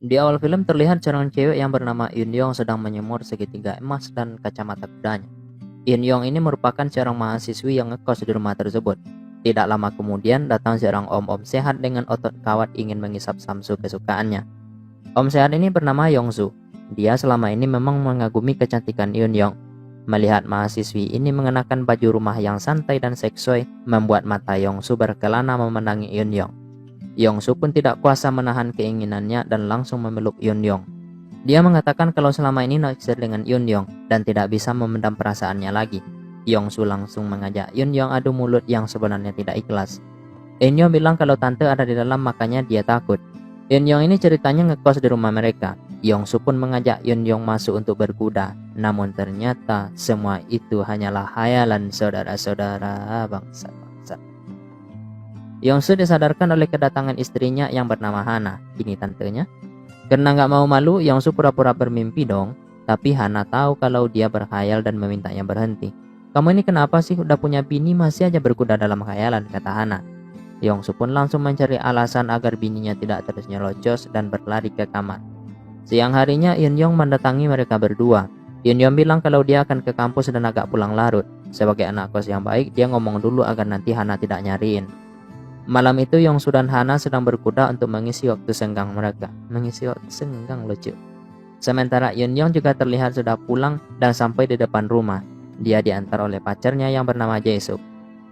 Di awal film terlihat seorang cewek yang bernama Yun Yong sedang menyemur segitiga emas dan kacamata kudanya. Yun Yong ini merupakan seorang mahasiswi yang ngekos di rumah tersebut. Tidak lama kemudian datang seorang om-om sehat dengan otot kawat ingin mengisap samsu kesukaannya. Om sehat ini bernama Yongsu. Dia selama ini memang mengagumi kecantikan Yun Yong. Melihat mahasiswi ini mengenakan baju rumah yang santai dan seksui, membuat mata Yongsu berkelana memenangi Yun Yong. Yongsu pun tidak kuasa menahan keinginannya dan langsung memeluk Yun Yong. Dia mengatakan kalau selama ini naksir dengan Yun Yong dan tidak bisa memendam perasaannya lagi. Yongsu langsung mengajak Yun Yong adu mulut yang sebenarnya tidak ikhlas. Yun Yong bilang kalau tante ada di dalam makanya dia takut. Yun Yong ini ceritanya ngekos di rumah mereka. Yongsu pun mengajak Yun Yong masuk untuk berkuda. Namun ternyata semua itu hanyalah hayalan saudara-saudara bangsa-bangsa. Yongsu disadarkan oleh kedatangan istrinya yang bernama Hana. Ini tantenya. Karena nggak mau malu, Yongsu pura-pura bermimpi dong. Tapi Hana tahu kalau dia berkhayal dan memintanya berhenti. Kamu ini kenapa sih udah punya bini masih aja berkuda dalam khayalan, kata Hana. Yongsu pun langsung mencari alasan agar bininya tidak terus nyelocos dan berlari ke kamar. Siang harinya Yun Yong mendatangi mereka berdua. Yun Yong bilang kalau dia akan ke kampus dan agak pulang larut. Sebagai anak kos yang baik, dia ngomong dulu agar nanti Hana tidak nyariin. Malam itu Yongsu dan Hana sedang berkuda untuk mengisi waktu senggang mereka. Mengisi waktu senggang lucu. Sementara Yun Yong juga terlihat sudah pulang dan sampai di depan rumah. Dia diantar oleh pacarnya yang bernama Jae-suk.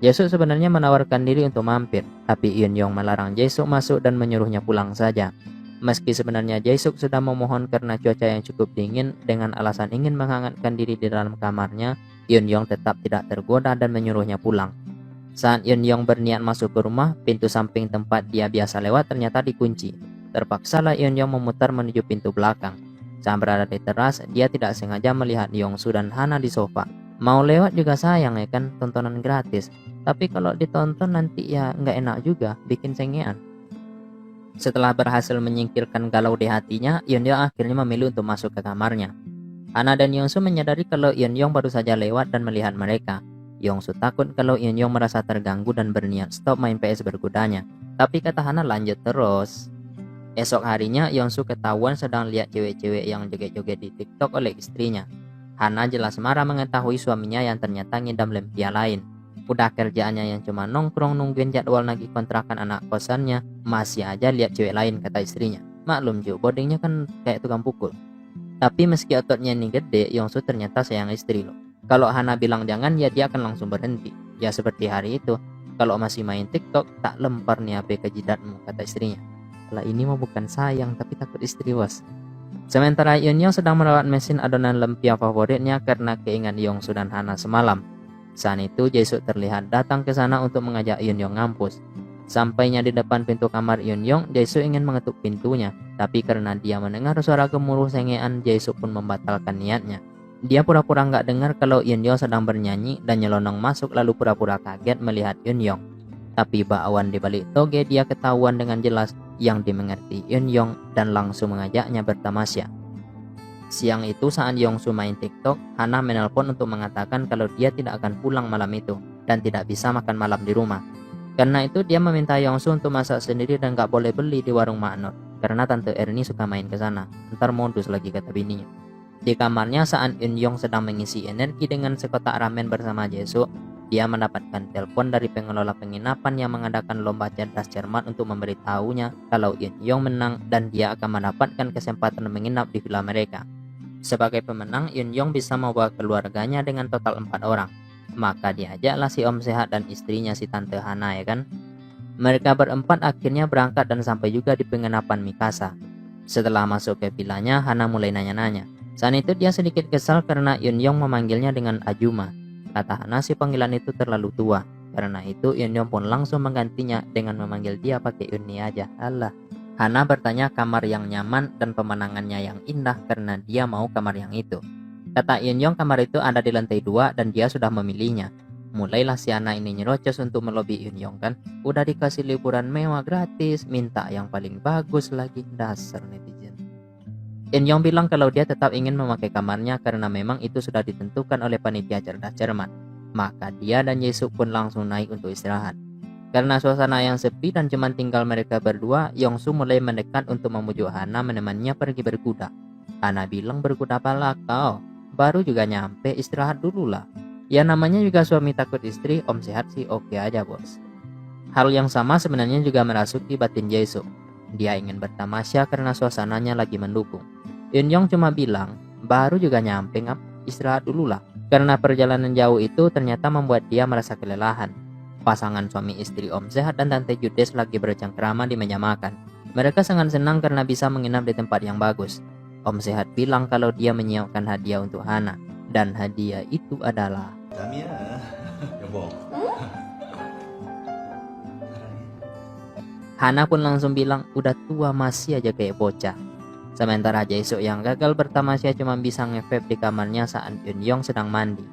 Jae-suk sebenarnya menawarkan diri untuk mampir, tapi Yun Yong melarang Jae-suk masuk dan menyuruhnya pulang saja. Meski sebenarnya Jae-suk sudah memohon karena cuaca yang cukup dingin dengan alasan ingin menghangatkan diri di dalam kamarnya, Yun Yong tetap tidak tergoda dan menyuruhnya pulang. Saat Yun Yong berniat masuk ke rumah, pintu samping tempat dia biasa lewat ternyata dikunci. Terpaksalah Yun Yong memutar menuju pintu belakang. Saat berada di teras, dia tidak sengaja melihat Yongsu dan Hana di sofa. Mau lewat juga sayang ya kan, tontonan gratis. Tapi kalau ditonton nanti ya nggak enak juga, bikin sengean. Setelah berhasil menyingkirkan galau di hatinya, Yun Yong akhirnya memilih untuk masuk ke kamarnya. Hana dan Yongsu menyadari kalau Yun Yong baru saja lewat dan melihat mereka. Yongsu takut kalau Yun Yong merasa terganggu dan berniat stop main PS berkudanya. Tapi kata Hana lanjut terus. Esok harinya Yongsu ketahuan sedang lihat cewek-cewek yang joget-joget di TikTok oleh istrinya. Hana jelas marah mengetahui suaminya yang ternyata ngidam lempia lain. Udah kerjaannya yang cuma nongkrong nungguin jadwal nagih kontrakan anak kosannya, masih aja lihat cewek lain, kata istrinya. Maklum Ju, bodinya kan kayak tukang pukul. Tapi meski ototnya ini gede, Yongsu ternyata sayang istri loh. Kalau Hana bilang jangan, ya dia akan langsung berhenti. Ya seperti hari itu, kalau masih main TikTok, tak lempar nih HP ke jidatmu, kata istrinya. Lah ini mah bukan sayang, tapi takut istri bos. Sementara Yun Yong sedang merawat mesin adonan lumpia favoritnya karena keingat Yongsu dan Hana semalam. Saat itu Jae-suk terlihat datang ke sana untuk mengajak Yun Yong ngampus. Sampainya di depan pintu kamar Yun Yong, Jae-suk ingin mengetuk pintunya. Tapi karena dia mendengar suara gemuruh sengean, Jae-suk pun membatalkan niatnya. Dia pura-pura nggak dengar kalau Yun Yong sedang bernyanyi dan nyelonong masuk lalu pura-pura kaget melihat Yun Yong. Tapi bakwan di balik toge dia ketahuan dengan jelas yang dimengerti Yun Yong dan langsung mengajaknya bertamasya. Siang itu saat Yongsu main TikTok, Hana menelpon untuk mengatakan kalau dia tidak akan pulang malam itu dan tidak bisa makan malam di rumah. Karena itu dia meminta Yongsu untuk masak sendiri dan gak boleh beli di warung Mak Nur karena tante Erni suka main ke sana. Ntar modus lagi, kata bininya. Di kamarnya saat Yun Yong sedang mengisi energi dengan sekotak ramen bersama Jae-suk, dia mendapatkan telepon dari pengelola penginapan yang mengadakan lomba cerdas cermat untuk memberitahunya kalau Yun Yong menang dan dia akan mendapatkan kesempatan menginap di villa mereka. Sebagai pemenang, Yun Yong bisa membawa keluarganya dengan total 4 orang. Maka diajaklah si Om Sehat dan istrinya si Tante Hana ya kan. Mereka berempat akhirnya berangkat dan sampai juga di penginapan Mikasa. Setelah masuk ke villanya, Hana mulai nanya-nanya. Saat itu dia sedikit kesal karena Yun Yong memanggilnya dengan Ajuma. Kata Hana si panggilan itu terlalu tua. Karena itu Yun Yong pun langsung menggantinya dengan memanggil dia pakai Yuni aja. Alah. Hana bertanya kamar yang nyaman dan pemandangannya yang indah karena dia mau kamar yang itu. Kata Yun Yong kamar itu ada di lantai 2 dan dia sudah memilihnya. Mulailah si Hana ini nyerocos untuk melobi Yun Yong kan. Udah dikasih liburan mewah gratis, minta yang paling bagus lagi, dasar netizen. Yun Yong bilang kalau dia tetap ingin memakai kamarnya karena memang itu sudah ditentukan oleh panitia cerdas cermat. Maka dia dan Jae-suk pun langsung naik untuk istirahat. Karena suasana yang sepi dan cuma tinggal mereka berdua, Yongsu mulai mendekat untuk membujuk Hana menemaninya pergi berkuda. Hana bilang, berkuda apalah kau? Baru juga nyampe, istirahat dulu lah. Ya namanya juga suami takut istri, Om sehat sih oke aja bos. Hal yang sama sebenarnya juga merasuki batin Jae-suk. Dia ingin bertamasya karena suasananya lagi mendukung. Eun-young cuma bilang, baru juga nyampe ngap, istirahat dulu lah. Karena perjalanan jauh itu ternyata membuat dia merasa kelelahan. Pasangan suami istri Om Sehat dan Tante Judes lagi bercengkrama di meja makan. Mereka sangat senang karena bisa menginap di tempat yang bagus. Om Sehat bilang kalau dia menyiapkan hadiah untuk Hana. Dan hadiah itu adalah... 남이야 여보. Hana pun langsung bilang, udah tua masih aja kayak bocah. Sementara Jae-suk yang gagal bertamasya cuma bisa nge-vape di kamarnya saat Eun-young sedang mandi.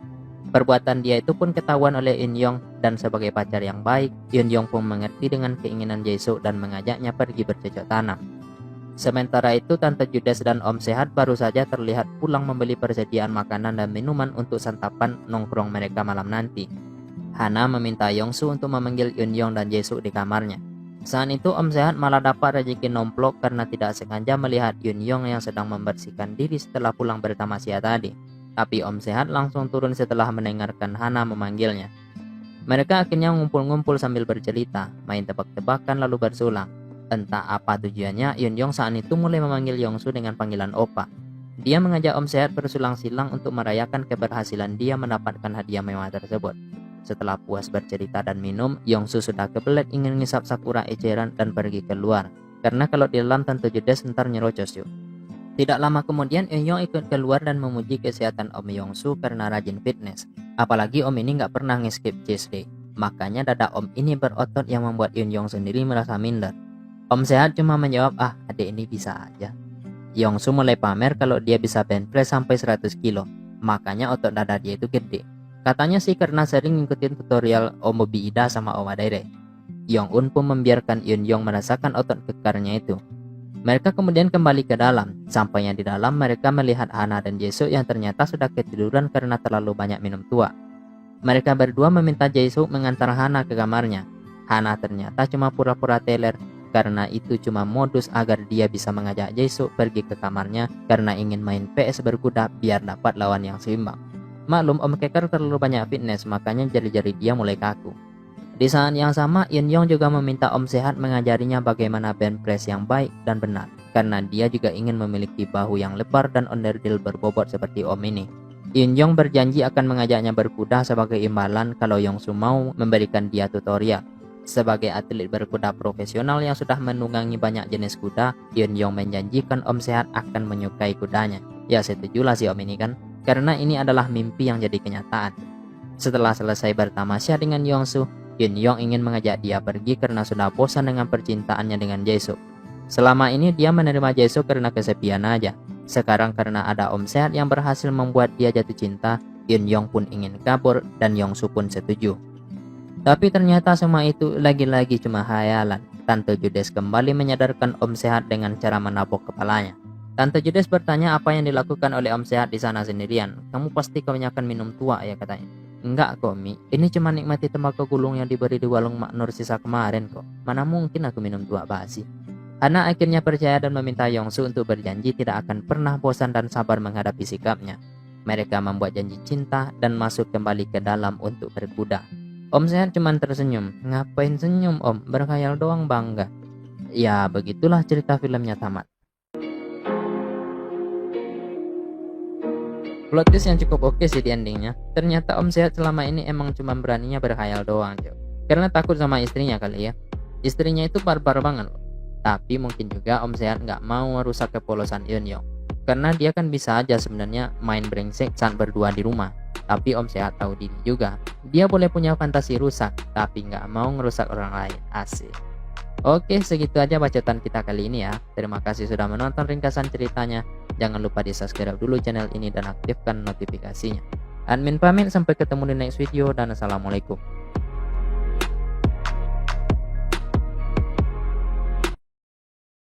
Perbuatan dia itu pun ketahuan oleh Eun-young dan sebagai pacar yang baik, Eun-young pun mengerti dengan keinginan Jae-suk dan mengajaknya pergi bercocok tanam. Sementara itu Tante Judes dan Om Sehat baru saja terlihat pulang membeli persediaan makanan dan minuman untuk santapan nongkrong mereka malam nanti. Hana meminta Yongsu untuk memanggil Eun-young dan Jae-suk di kamarnya. Saat itu Om Sehat malah dapat rezeki nomplok karena tidak sengaja melihat Eun-young yang sedang membersihkan diri setelah pulang bertamasya tadi. Tapi Om Sehat langsung turun setelah mendengarkan Hana memanggilnya. Mereka akhirnya ngumpul-ngumpul sambil bercerita, main tebak-tebakan lalu bersulang. Entah apa tujuannya, Eun-young saat itu mulai memanggil Yongsu dengan panggilan Opa. Dia mengajak Om Sehat bersulang-silang untuk merayakan keberhasilan dia mendapatkan hadiah mewah tersebut. Setelah puas bercerita dan minum, Yongsu sudah kebelet ingin ngisap Sakura eceran dan pergi keluar. Karena kalau di dalam Tante Judes ntar nyerocos yuk. Tidak lama kemudian Eun-young ikut keluar dan memuji kesehatan Om Yongsu karena rajin fitness. Apalagi Om ini nggak pernah nge-skip chest day. Makanya dada Om ini berotot yang membuat Eun-young sendiri merasa minder. Om Sehat cuma menjawab, adik ini bisa aja. Yongsu mulai pamer kalau dia bisa bench press sampai 100 kilo. Makanya otot dada dia itu gede. Katanya sih karena sering ngikutin tutorial Om Bobby Ida sama Om Adaire. Yong-un pun membiarkan Eun-young merasakan otot kekarnya itu. Mereka kemudian kembali ke dalam. Sampainya di dalam mereka melihat Hana dan Jae-suk yang ternyata sudah ketiduran karena terlalu banyak minum tua. Mereka berdua meminta Jae-suk mengantar Hana ke kamarnya. Hana ternyata cuma pura-pura teler. Karena itu cuma modus agar dia bisa mengajak Jae-suk pergi ke kamarnya karena ingin main PS berkuda biar dapat lawan yang seimbang. Maklum Om Keker terlalu banyak fitness makanya jari-jari dia mulai kaku. Di saat yang sama Eun-young juga meminta Om Sehat mengajarinya bagaimana bench press yang baik dan benar. Karena dia juga ingin memiliki bahu yang lebar dan onderdil berbobot seperti Om ini. Eun-young berjanji akan mengajaknya berkuda sebagai imbalan kalau Yongsu mau memberikan dia tutorial. Sebagai atlet berkuda profesional yang sudah menunggangi banyak jenis kuda, Eun-young menjanjikan Om Sehat akan menyukai kudanya. Ya setujulah si Om ini kan, karena ini adalah mimpi yang jadi kenyataan. Setelah selesai bertamasya dengan Yongsu, Eun-young ingin mengajak dia pergi karena sudah bosan dengan percintaannya dengan Jae-suk. Selama ini dia menerima Jae-suk karena kesepian aja. Sekarang karena ada Om Sehat yang berhasil membuat dia jatuh cinta, Eun-young pun ingin kabur dan Yongsu pun setuju. Tapi ternyata semua itu lagi-lagi cuma khayalan. Tante Judes kembali menyadarkan Om Sehat dengan cara menapuk kepalanya. Tante Judes bertanya apa yang dilakukan oleh Om Sehat di sana sendirian. Kamu pasti kebanyakan minum tua ya katanya. Enggak kok Mi, ini cuma nikmati tembakau gulung yang diberi di warung Mak Nur sisa kemarin kok. Mana mungkin aku minum tua basi. Hana akhirnya percaya dan meminta Yongsu untuk berjanji tidak akan pernah bosan dan sabar menghadapi sikapnya. Mereka membuat janji cinta dan masuk kembali ke dalam untuk berkuda. Om Sehat cuma tersenyum. Ngapain senyum Om? Berkhayal doang bangga. Ya begitulah cerita filmnya tamat. Plot twist yang cukup oke sih di endingnya. Ternyata Om Sehat selama ini emang cuma beraninya berkhayal doang yo. Karena takut sama istrinya kali ya. Istrinya itu barbar banget loh. Tapi mungkin juga Om Sehat nggak mau merusak kepolosan Eun-young. Karena dia kan bisa aja sebenarnya main brengsek saat berdua di rumah. Tapi Om Sehat tahu diri juga. Dia boleh punya fantasi rusak, tapi nggak mau ngerusak orang lain. Asik. Oke, segitu aja bacotan kita kali ini ya. Terima kasih sudah menonton ringkasan ceritanya. Jangan lupa di subscribe dulu channel ini dan aktifkan notifikasinya. Admin pamit, sampai ketemu di next video dan assalamualaikum.